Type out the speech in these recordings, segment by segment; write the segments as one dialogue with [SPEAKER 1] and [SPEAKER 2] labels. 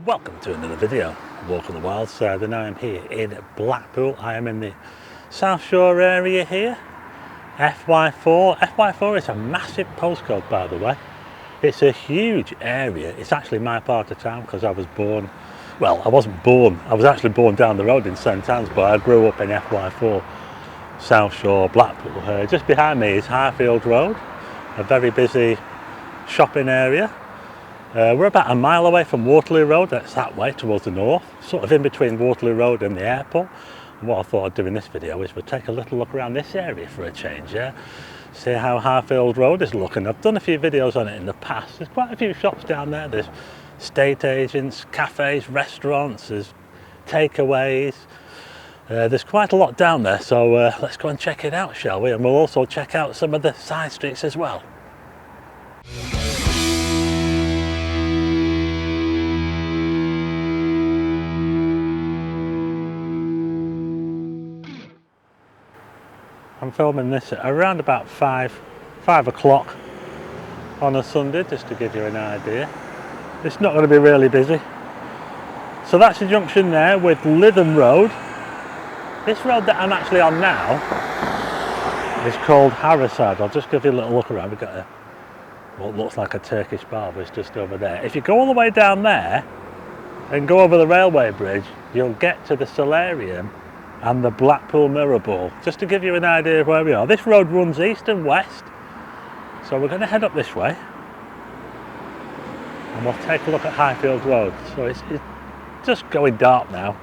[SPEAKER 1] Welcome to another video, Walk on the Wild Side, and I am here in Blackpool. I am in the South Shore area here, FY4. FY4 is a massive postcode, by the way. It's a huge area. It's actually my part of town because I was born, well, I wasn't born, I was actually born down the road in St Anne's, but I grew up in FY4, South Shore Blackpool. Just behind me is Highfield Road, a very busy shopping area. We're about a mile away from Waterloo Road, that's that way towards the north, sort of in between Waterloo Road and the airport. And what I thought I'd do in this video is we'll take a little look around this area for a change, yeah? See how Highfield Road is looking. I've done a few videos on it in the past. There's quite a few shops down there. There's estate agents, cafes, restaurants, there's takeaways. There's quite a lot down there, so let's go and check it out, shall we? And we'll also check out some of the side streets as well. I'm filming this at around about 5 o'clock on a Sunday, just to give you an idea. It's not going to be really busy. So that's the junction there with Lytham Road. This road that I'm actually on now is called Harriside. I'll just give you a little look around. We've got what looks like a Turkish barber's just over there. If you go all the way down there and go over the railway bridge, you'll get to the solarium and the Blackpool Mirror Ball, just to give you an idea of where we are. This road runs east and west, so we're going to head up this way and we'll take a look at Highfield Road. So it's just going dark now.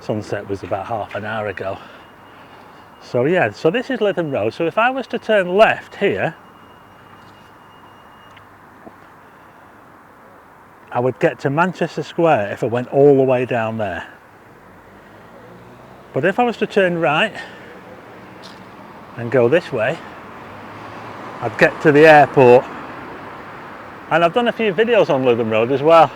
[SPEAKER 1] Sunset was about half an hour ago. So yeah, so this is Lytham Road. So if I was to turn left here, I would get to Manchester Square if I went all the way down there. But if I was to turn right and go this way, I'd get to the airport. And I've done a few videos on Lytham Road as well.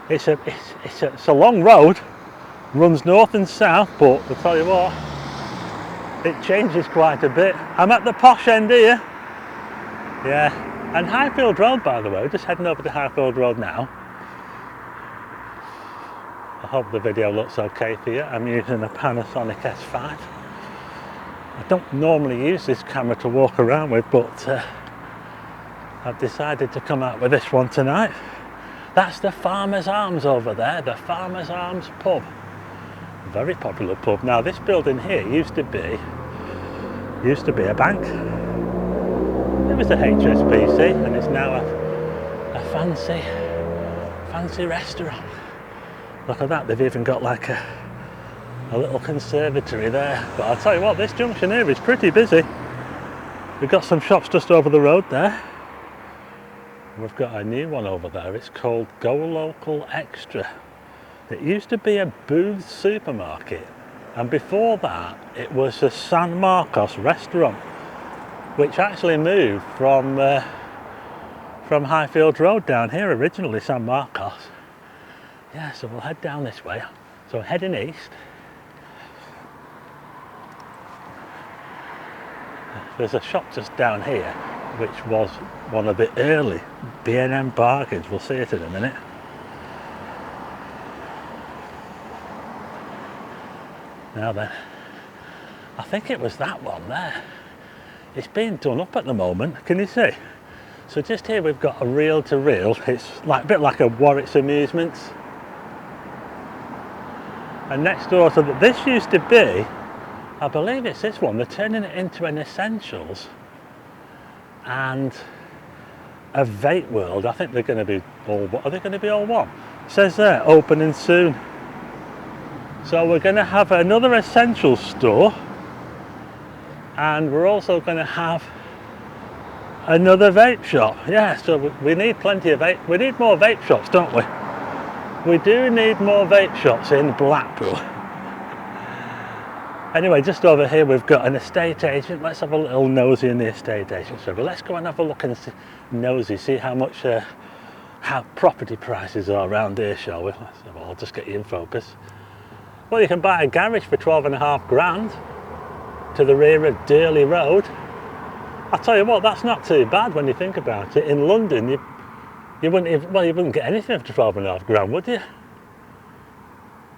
[SPEAKER 1] It's a long road, runs north and south, but I'll tell you what, it changes quite a bit. I'm at the posh end here. Yeah, and Highfield Road, by the way, just heading over to Highfield Road now. I hope the video looks okay for you. I'm using a Panasonic S5. I don't normally use this camera to walk around with, but I've decided to come out with this one tonight. That's the Farmer's Arms over there, the Farmer's Arms pub. Very popular pub. Now this building here used to be a bank. It was a HSBC and it's now a fancy restaurant. Look at that, they've even got like a little conservatory there. But I'll tell you what, this junction here is pretty busy. We've got some shops just over the road there. We've got a new one over there, it's called Go Local Extra. It used to be a Booths supermarket, and before that it was a San Marcos restaurant, which actually moved from Highfield Road down here originally, San Marcos. Yeah, so we'll head down this way. So heading east. There's a shop just down here, which was one of the early B&M bargains. We'll see it in a minute. Now then, I think it was that one there. It's being done up at the moment, can you see? So just here we've got a reel-to-reel. It's like a bit like a Warwick's Amusements. And next door to this used to be, I believe it's this one, they're turning it into an Essentials and a Vape World. I think they're going to be all, are they going to be all one? It says there, opening soon. So we're going to have another Essentials store, and we're also going to have another vape shop. Yeah, so we need plenty of vape, we need more vape shops, don't we? We do need more vape shops in Blackpool. Anyway, just over here we've got an estate agent. Let's have a little nosy in the estate agent. So let's go and have a look and see how much how property prices are around here, shall we? So I'll just get you in focus. Well, you can buy a garage for 12.5 grand to the rear of Durley Road. I'll tell you what, that's not too bad when you think about it. In London, You wouldn't even, well, you wouldn't get anything for 12.5 grand, would you?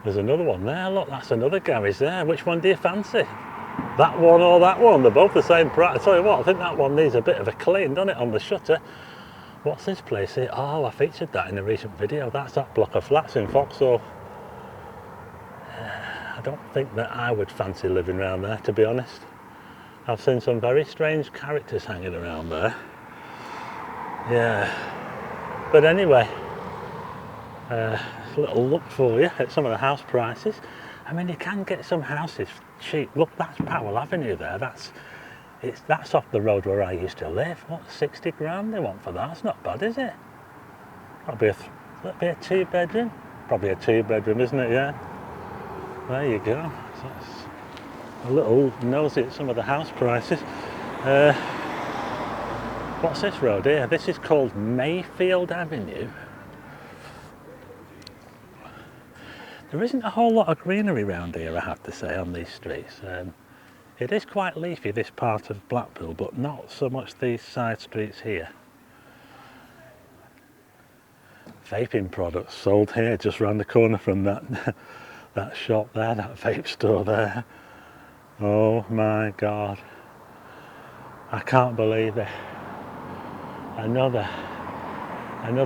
[SPEAKER 1] There's another one there, look, that's another garage there. Which one do you fancy? That one or that one? They're both the same price. I tell you what, I think that one needs a bit of a clean, doesn't it, on the shutter? What's this place here? Oh, I featured that in a recent video. That's that block of flats in Vauxhall. I don't think that I would fancy living around there, to be honest. I've seen some very strange characters hanging around there. Yeah. But anyway, a little look for you at some of the house prices. I mean, you can get some houses cheap. Look, that's Powell Avenue there. That's off the road where I used to live. What, 60 grand they want for that? That's not bad, is it? That'll be a 2-bedroom. Probably a 2-bedroom, isn't it? Yeah. There you go. So that's a little nosy at some of the house prices. What's this road here? This is called Mayfield Avenue. There isn't a whole lot of greenery around here, I have to say, on these streets. It is quite leafy, this part of Blackpool, but not so much these side streets here. Vaping products sold here, just round the corner from that that shop there, that vape store there. Oh my God. I can't believe it. Another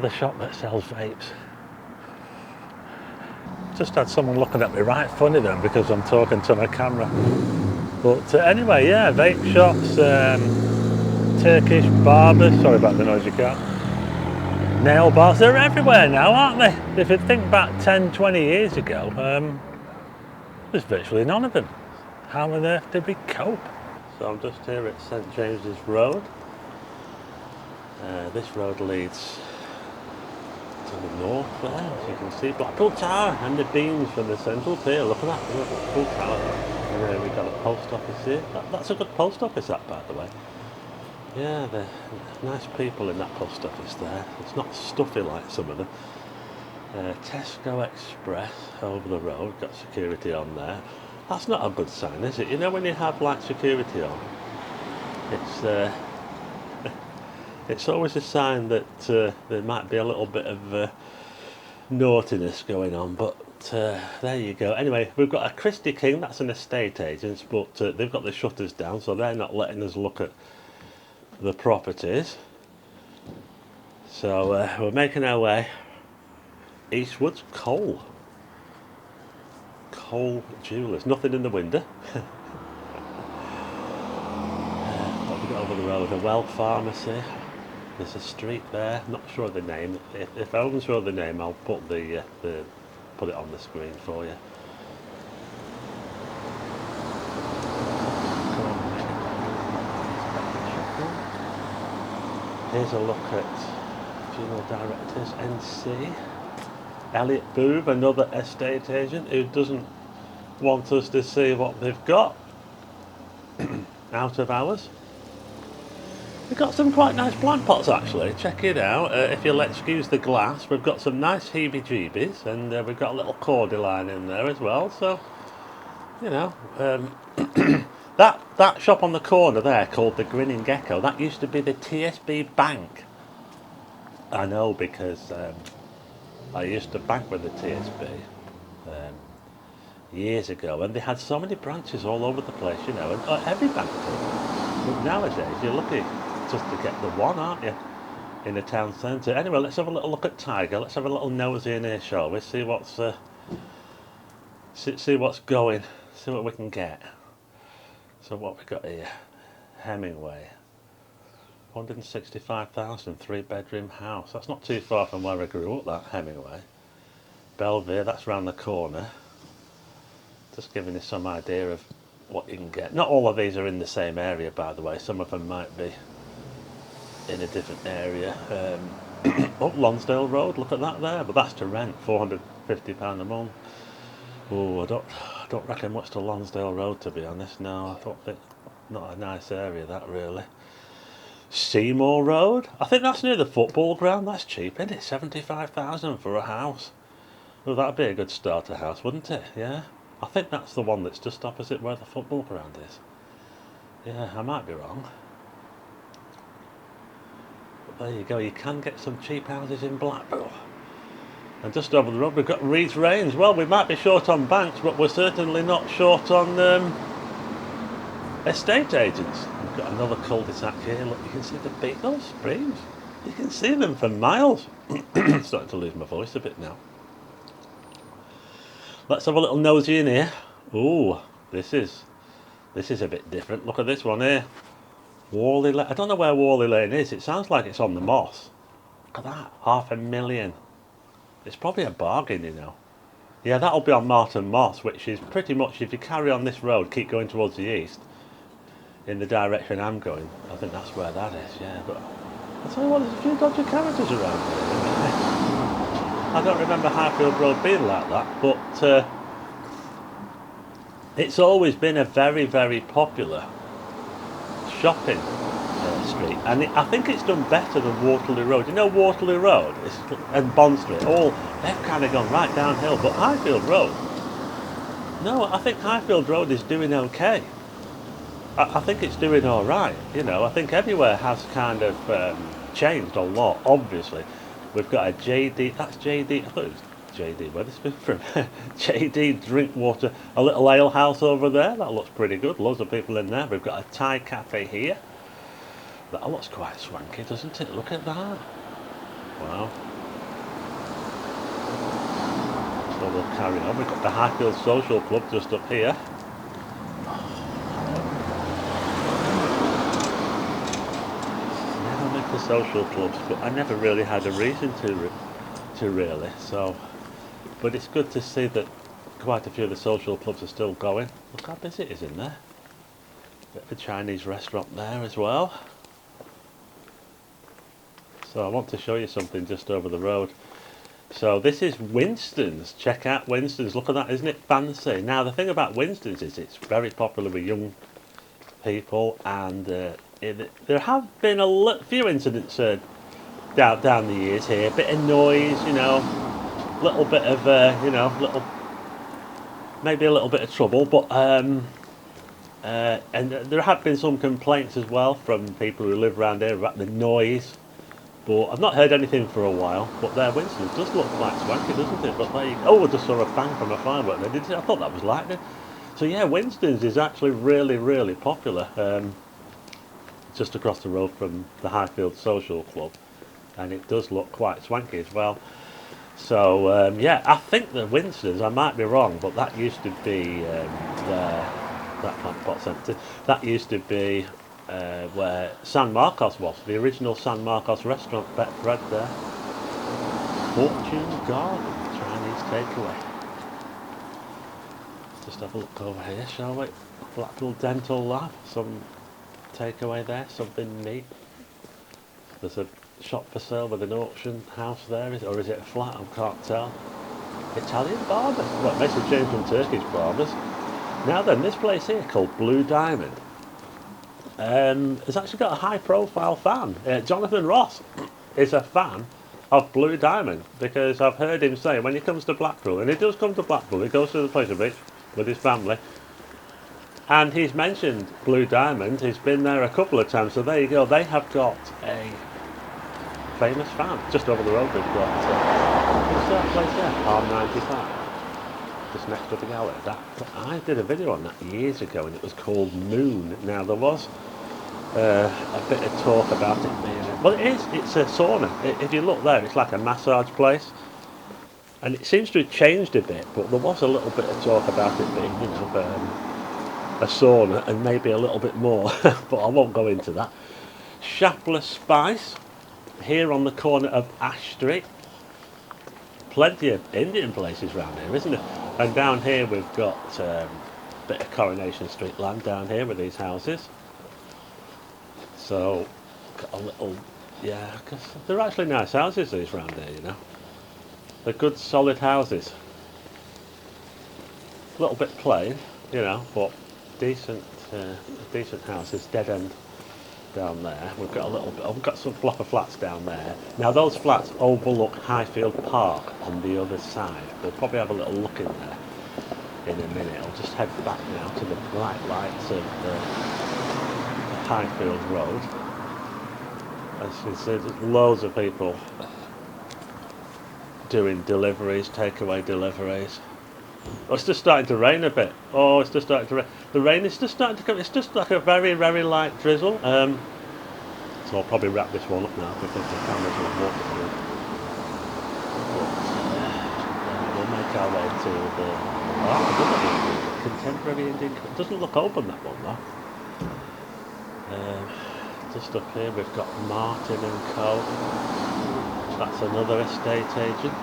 [SPEAKER 1] shop that sells vapes. Just had someone looking at me right funny then because I'm talking to my camera. But anyway, yeah, vape shops, Turkish barbers, sorry about the noise you got. Nail bars, they're everywhere now, aren't they? If you think back 10, 20 years ago, there's virtually none of them. How on earth did we cope? So I'm just here at St James's Road. This road leads to the north there, as you can see Blackpool Tower and the beams from the central pier. Look at that, Blackpool Tower. And we've got a post office here. That's a good post office, that, by the way. Yeah, they're nice people in that post office there. It's not stuffy like some of them. Tesco Express over the road, got security on there. That's not a good sign, is it? You know when you have like security on, it's always a sign that there might be a little bit of naughtiness going on, but there you go. Anyway, we've got a Christie King, that's an estate agent, but they've got the shutters down, so they're not letting us look at the properties. So we're making our way eastwards. Coal Jewellers, nothing in the window. What have we got over the road? A Well Pharmacy. There's a street there, not sure of the name. If I wasn't sure of the name, I'll put put it on the screen for you. Here's a look at Funeral Directors NC. Elliot Booth, another estate agent who doesn't want us to see what they've got out of hours. We've got some quite nice plant pots actually, check it out. If you'll excuse the glass, we've got some nice heebie-jeebies, and we've got a little cordyline in there as well, so, you know, that shop on the corner there called the Grinning Gecko, that used to be the TSB Bank. I know, because I used to bank with the TSB years ago, and they had so many branches all over the place, you know, and every bank did. But nowadays you're lucky just to get the one, aren't you, in the town centre. Anyway, let's have a little look at Tiger. Let's have a little nosy in here, shall we? See what's see what's going, see what we can get. So what we got here? Hemingway, 165,000, 3-bedroom house. That's not too far from where I grew up, that Hemingway. Belvedere, that's round the corner. Just giving you some idea of what you can get. Not all of these are in the same area, by the way. Some of them might be in a different area. Oh, Lonsdale Road, look at that there. But that's to rent, £450 a month. Oh, I don't reckon much to Lonsdale Road, to be honest. No, I don't think, not a nice area that really. Seymour Road, I think that's near the football ground. That's cheap, isn't it? 75,000 for a house. Well, that'd be a good starter house, wouldn't it? Yeah. I think that's the one that's just opposite where the football ground is. Yeah, I might be wrong. there you go, you can get some cheap houses in Blackpool. And just over the road we've got Reed's Range. Well, we might be short on banks, but we're certainly not short on estate agents. We've got another cul-de-sac here. Look, you can see the Beatles Springs. You can see them for miles. Starting to lose my voice a bit now. Let's have a little nosy in here. Ooh, this is a bit different. Look at this one here. Worley Lane. I don't know where Worley Lane is. It sounds like it's on the Moss. Look at that, $500,000. It's probably a bargain, you know. Yeah, that'll be on Martin Moss, which is pretty much, if you carry on this road, keep going towards the east, in the direction I'm going, I think that's where that is, yeah. But I'll tell you what, there's a few dodgy characters around here. I don't remember Highfield Road being like that, but it's always been a very, very popular shopping street, and I think it's done better than Waterloo Road. You know Waterloo Road and Bond Street, they've kind of gone right downhill, but Highfield Road, no, I think Highfield Road is doing okay. I think it's doing all right, you know. I think everywhere has kind of changed a lot, obviously. We've got a JD, that's JD, I thought it was JD, where this been from? JD Drinkwater, a little ale house over there, that looks pretty good, loads of people in there. We've got a Thai cafe here, that looks quite swanky, doesn't it? Look at that, wow. So we'll carry on. We've got the Highfield Social Club just up here. The social clubs, but I never really had a reason to really, so, but it's good to see that quite a few of the social clubs are still going. Look how busy it is in there. Bit of a Chinese restaurant there as well. So I want to show you something just over the road. So this is Winston's. Check out Winston's. Look at that, isn't it fancy? Now the thing about Winston's is it's very popular with young people, and there have been a few incidents down the years here. A bit of noise, you know, little bit of you know, maybe a little bit of trouble, but and there have been some complaints as well from people who live around here about the noise. But I've not heard anything for a while. But there, Winston's does look quite swanky, doesn't it? But there you go. I just saw a bang from a firework there. I thought that was lightning. So yeah, Winston's is actually really, really popular. Just across the road from the Highfield Social Club, and it does look quite swanky as well. So yeah, I think the Winston's, I might be wrong, but that used to be that pot's empty. That used to be where San Marcos was, the original San Marcos restaurant. Betfred there. Fortune Garden, Chinese takeaway. Just have a look over here, shall we? Blackpool Dental Lab, some takeaway there, something neat. There's a shop for sale with an auction house there, or is it a flat? I can't tell. Italian barbers. Well, it makes a change from Turkish barbers. Now then, this place here called Blue Diamond has actually got a high-profile fan. Jonathan Ross is a fan of Blue Diamond, because I've heard him say when he comes to Blackpool, and he does come to Blackpool, he goes to the place a bit with his family, and he's mentioned Blue Diamond. He's been there a couple of times, so there you go. They have got a famous fan just over the road. They've got what's that place there? R95, just next to the gallery. I did a video on that years ago, and it was called Moon. Now there was a bit of talk about it being. Well, it's a sauna. If you look there, it's like a massage place, and it seems to have changed a bit. But there was a little bit of talk about it being, you know, a sauna, and maybe a little bit more, but I won't go into that. Shapler Spice, here on the corner of Ash Street. Plenty of Indian places around here, isn't it? And down here we've got a bit of Coronation Street land down here with these houses. So, got a little, yeah, because they're actually nice houses, these around here, you know. They're good, solid houses. A little bit plain, you know, but decent houses. Dead end down there. We've got a little bit. We've got some block of flats down there. Now those flats overlook Highfield Park on the other side. We'll probably have a little look in there in a minute. I'll just head back now to the bright lights of the Highfield Road. As you see, there's loads of people doing deliveries, takeaway deliveries. Oh, it's just starting to rain a bit. Oh, it's just starting to rain. The rain is just starting to come. It's just like a very, very light drizzle. So I'll probably wrap this one up now because the cameras will walk through. But we'll make our way to the contemporary Indian. It doesn't look open, that one though. Just up here we've got Martin and Co. That's another estate agent.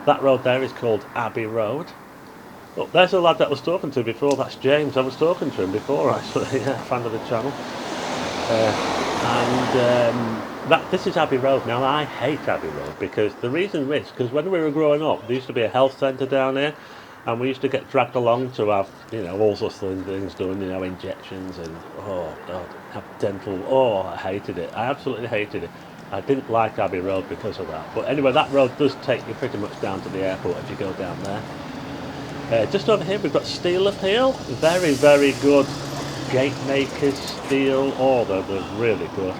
[SPEAKER 1] That road there is called Abbey Road. Oh, there's a lad that I was talking to before. That's James. I was talking to him before, actually. Yeah, fan of the channel. This is Abbey Road. Now, I hate Abbey Road because the reason is because when we were growing up, there used to be a health centre down here, and we used to get dragged along to have, all sorts of things done, injections and, oh God, have dental. Oh, I hated it. I absolutely hated it. I didn't like Abbey Road because of that. But anyway, that road does take you pretty much down to the airport if you go down there. Just over here we've got Steel Appeal. Very, very good gate makers, steel. Oh, they're really good.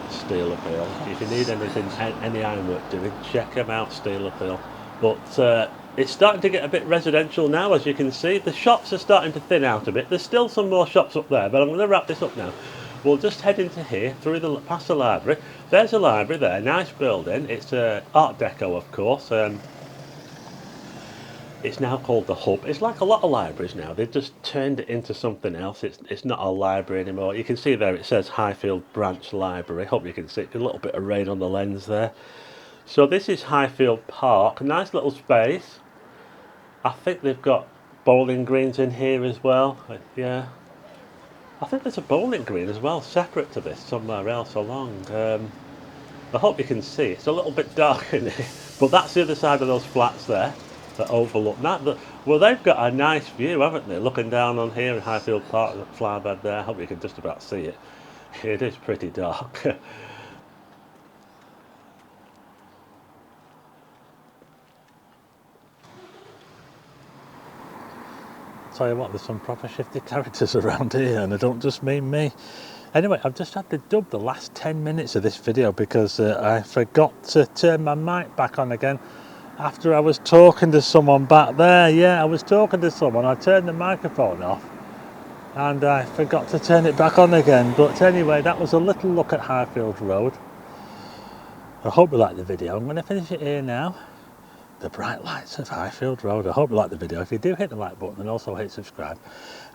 [SPEAKER 1] Steel Appeal. If you need anything, any ironwork doing, check them out, Steel Appeal. But it's starting to get a bit residential now, as you can see. The shops are starting to thin out a bit. There's still some more shops up there, but I'm going to wrap this up now. We'll just head into here, past the library. There's a library there, nice building. It's Art Deco, of course. It's now called the Hub. It's like a lot of libraries now. They've just turned it into something else. It's not a library anymore. You can see there it says Highfield Branch Library. Hope you can see it. A little bit of rain on the lens there. So this is Highfield Park. Nice little space. I think they've got bowling greens in here as well. Yeah. I think there's a bowling green as well, separate to this, somewhere else along. I hope you can see. It's a little bit dark in here, but that's the other side of those flats there that overlook that. Well, they've got a nice view, haven't they? Looking down on here in Highfield Park, the flowerbed there. I hope you can just about see it. It is pretty dark. Tell you what, there's some proper shifty characters around here, and I don't just mean me. Anyway, I've just had to dub the last 10 minutes of this video because I forgot to turn my mic back on again after I was talking to someone back there. Yeah, I was talking to someone. I turned the microphone off and I forgot to turn it back on again. But anyway, that was a little look at Highfield Road. I hope you liked the video. I'm going to finish it here now. The bright lights of Highfield Road. I hope you like the video. If you do, hit the like button and also hit subscribe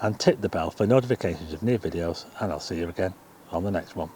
[SPEAKER 1] and tip the bell for notifications of new videos, and I'll see you again on the next one.